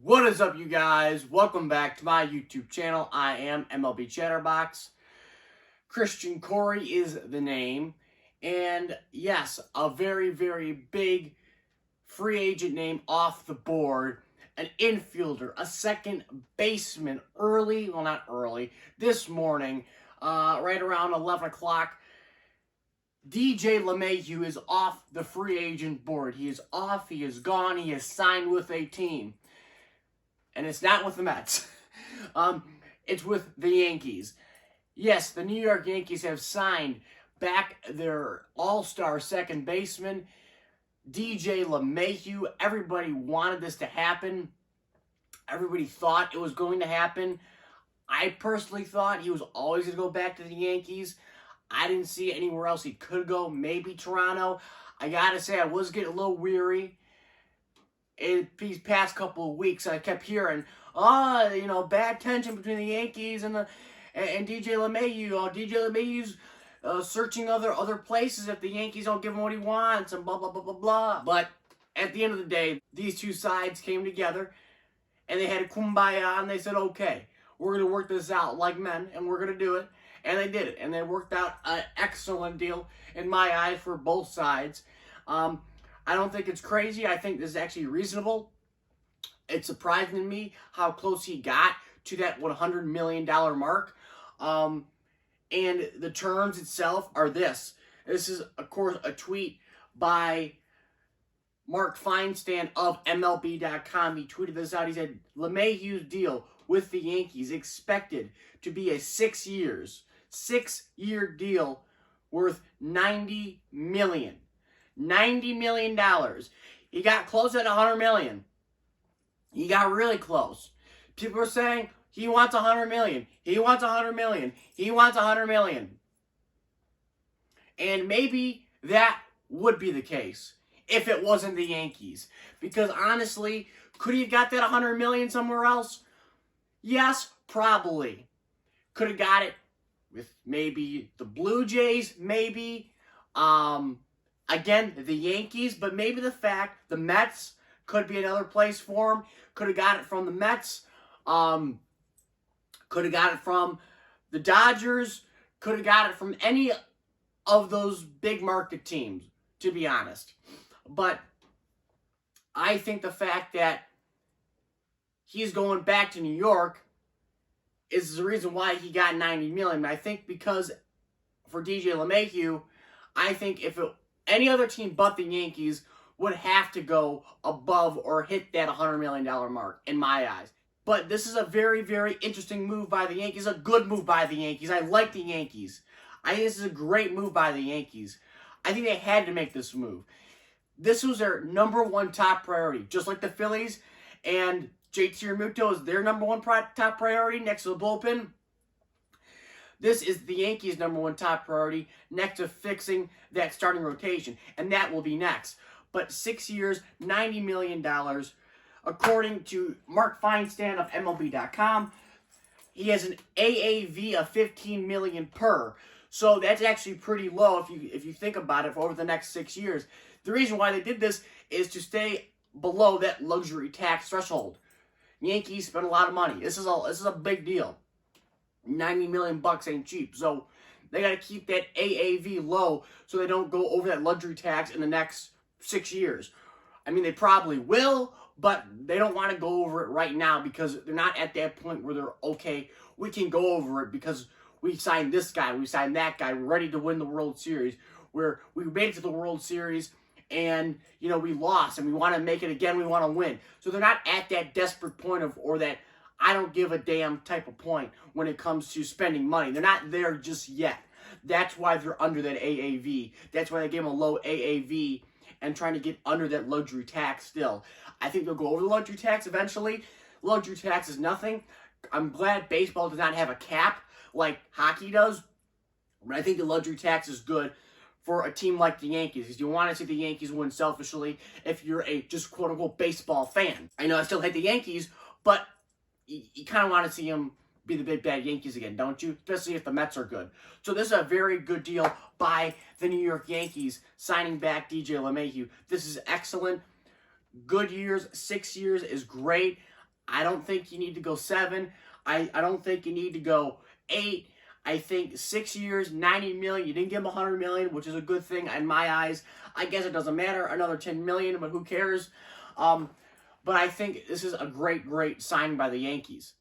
What is up, you guys? Welcome back to my YouTube channel. I am MLB Chatterbox. Christian Corey is the name. And yes, a very, very big free agent name off the board. An infielder, a second baseman, this morning, right around 11 o'clock. LeMahieu is off the free agent board. He is off, he is gone, he is signed with a team. And it's not with the Mets. It's with the Yankees. Yes, the New York Yankees have signed back their all-star second baseman, LeMahieu. Everybody wanted this to happen. Everybody thought it was going to happen. I personally thought he was always going to go back to the Yankees. I didn't see anywhere else he could go. Maybe Toronto. I gotta say, I was getting a little weary. These past couple of weeks, I kept hearing, bad tension between the Yankees and LeMahieu. LeMahieu's searching other places if the Yankees don't give him what he wants, and blah, blah, blah, blah, blah. But at the end of the day, these two sides came together, and they had a kumbaya, and they said, okay, we're going to work this out like men, and we're going to do it. And they did it, and they worked out an excellent deal in my eyes for both sides. I don't think it's crazy. I think this is actually reasonable. It's surprising to me how close he got to that $100 million mark. And the terms itself are this. This is, of course, a tweet by Mark Feinsand of MLB.com. He tweeted this out. He said, LeMahieu's deal with the Yankees expected to be a 6-year deal worth $90 million. $90 million. He got close at $100 million. He got really close. People are saying he wants $100 million. He wants $100 million. He wants $100 million. And maybe that would be the case if it wasn't the Yankees. Because honestly, could he have got that $100 million somewhere else? Yes, probably. Could have got it with maybe the Blue Jays, maybe. Again, the Yankees, but maybe the Mets could be another place for him. Could have got it from the Mets. Could have got it from the Dodgers. Could have got it from any of those big market teams, to be honest. But I think the fact that he's going back to New York is the reason why he got $90 million. I think because for LeMahieu, I think if any other team but the Yankees would have to go above or hit that $100 million mark, in my eyes. But this is a very, very interesting move by the Yankees, a good move by the Yankees. I like the Yankees. I think this is a great move by the Yankees. I think they had to make this move. This was their number one top priority, just like the Phillies and JT Realmuto is their number one top priority next to the bullpen. This is the Yankees' number one top priority next to fixing that starting rotation, and that will be next. But 6 years, $90 million, according to Mark Feinsand of MLB.com, he has an AAV of $15 million per. So that's actually pretty low if you think about it for over the next 6 years. The reason why they did this is to stay below that luxury tax threshold. Yankees spend a lot of money. This is a big deal. $90 million ain't cheap. So they got to keep that AAV low so they don't go over that luxury tax in the next 6 years. I mean, they probably will, but they don't want to go over it right now because they're not at that point where they're, okay, we can go over it because we signed this guy, we signed that guy, we're ready to win the World Series. Where we made it to the World Series and, we lost and we want to make it again, we want to win. So they're not at that desperate point or that I don't give a damn type of point when it comes to spending money. They're not there just yet. That's why they're under that AAV. That's why they gave them a low AAV and trying to get under that luxury tax still. I think they'll go over the luxury tax eventually. Luxury tax is nothing. I'm glad baseball does not have a cap like hockey does. But I think the luxury tax is good for a team like the Yankees, because you want to see the Yankees win selfishly if you're a just quote-unquote baseball fan. I know I still hate the Yankees, but you kind of want to see them be the big bad Yankees again, don't you? Especially if the Mets are good. So this is a very good deal by the New York Yankees signing back LeMahieu. This is excellent. Good years, 6 years is great. I don't think you need to go 7. I don't think you need to go 8. I think 6 years, 90 million. You didn't give him 100 million, which is a good thing in my eyes. I guess it doesn't matter. Another 10 million, but who cares? But I think this is a great signing by the Yankees.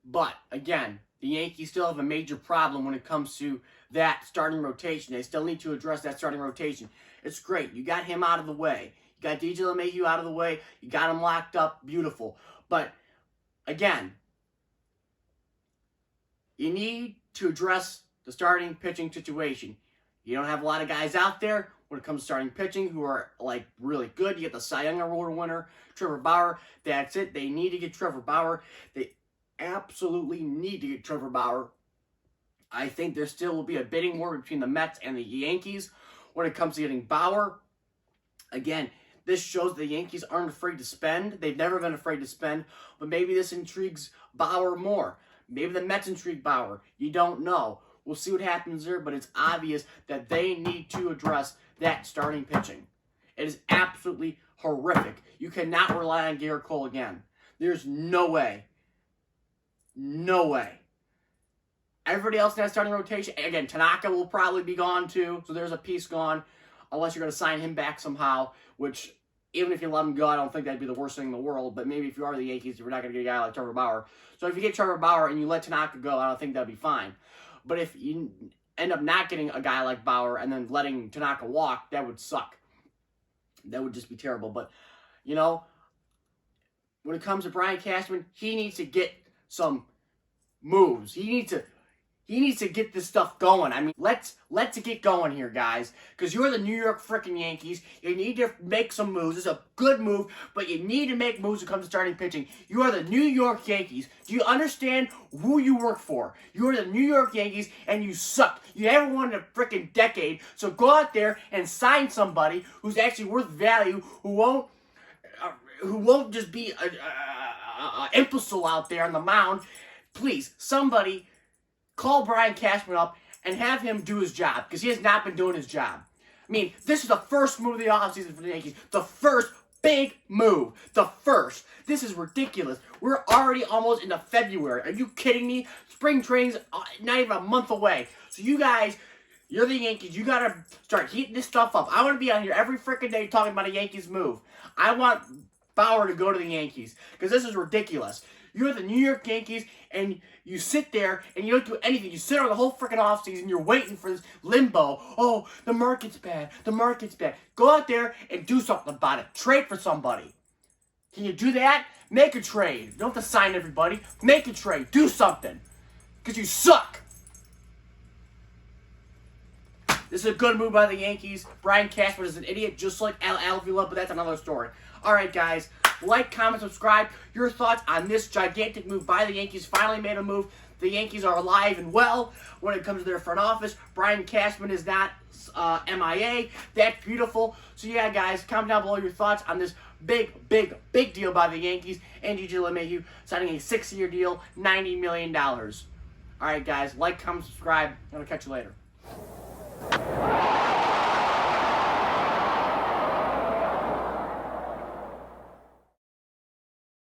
But again, the Yankees still have a major problem when it comes to that starting rotation. They still need to address that starting rotation. It's great. You got him out of the way. You got DJ LeMahieu out of the way. You got him locked up. Beautiful. But again, you need to address the starting pitching situation. You don't have a lot of guys out there when it comes to starting pitching who are like really good. You get the Cy Young Award winner, Trevor Bauer. That's it. They need to get Trevor Bauer. They absolutely need to get Trevor Bauer. I think there still will be a bidding war between the Mets and the Yankees when it comes to getting Bauer. Again, this shows the Yankees aren't afraid to spend. They've never been afraid to spend, but maybe this intrigues Bauer more. Maybe the Mets intrigue Bauer. You don't know. We'll see what happens there, but it's obvious that they need to address that starting pitching. It is absolutely horrific. You cannot rely on Garrett Cole again. There's no way. No way. Everybody else in that starting rotation, again, Tanaka will probably be gone too, so there's a piece gone, unless you're going to sign him back somehow, which, even if you let him go, I don't think that'd be the worst thing in the world, but maybe if you are the Yankees, you're not going to get a guy like Trevor Bauer. So if you get Trevor Bauer and you let Tanaka go, I don't think that'd be fine. But if you end up not getting a guy like Bauer and then letting Tanaka walk, that would suck. That would just be terrible. But, you know, when it comes to Brian Cashman, he needs to get some moves. He needs to get this stuff going. I mean, let's get going here, guys. Because you're the New York freaking Yankees. You need to make some moves. It's a good move, but you need to make moves when it comes to starting pitching. You are the New York Yankees. Do you understand who you work for? You are the New York Yankees, and you suck. You haven't won in a freaking decade. So go out there and sign somebody who's actually worth value, who won't just be an imbecile out there on the mound. Please, somebody call Brian Cashman up and have him do his job, because he has not been doing his job. I mean, this is the first move of the offseason for the Yankees. The first big move. The first. This is ridiculous. We're already almost into February. Are you kidding me? Spring training's not even a month away. So you guys, you're the Yankees. You got to start heating this stuff up. I want to be on here every freaking day talking about a Yankees move. I want Bauer to go to the Yankees, because this is ridiculous. You're the New York Yankees, and you sit there, and you don't do anything. You sit on the whole freaking offseason, you're waiting for this limbo. Oh, the market's bad. The market's bad. Go out there and do something about it. Trade for somebody. Can you do that? Make a trade. You don't have to sign everybody. Make a trade. Do something. Because you suck. This is a good move by the Yankees. Brian Cashman is an idiot, just like Al Avila, but that's another story. All right, guys. Like, comment, subscribe. Your thoughts on this gigantic move by the Yankees. Finally made a move. The Yankees are alive and well when it comes to their front office. Brian Cashman is not MIA. That's beautiful. So, yeah, guys, comment down below your thoughts on this big deal by the Yankees and DJ LeMahieu signing a 6-year deal, $90 million. All right, guys. Like, comment, subscribe. I'm going to catch you later.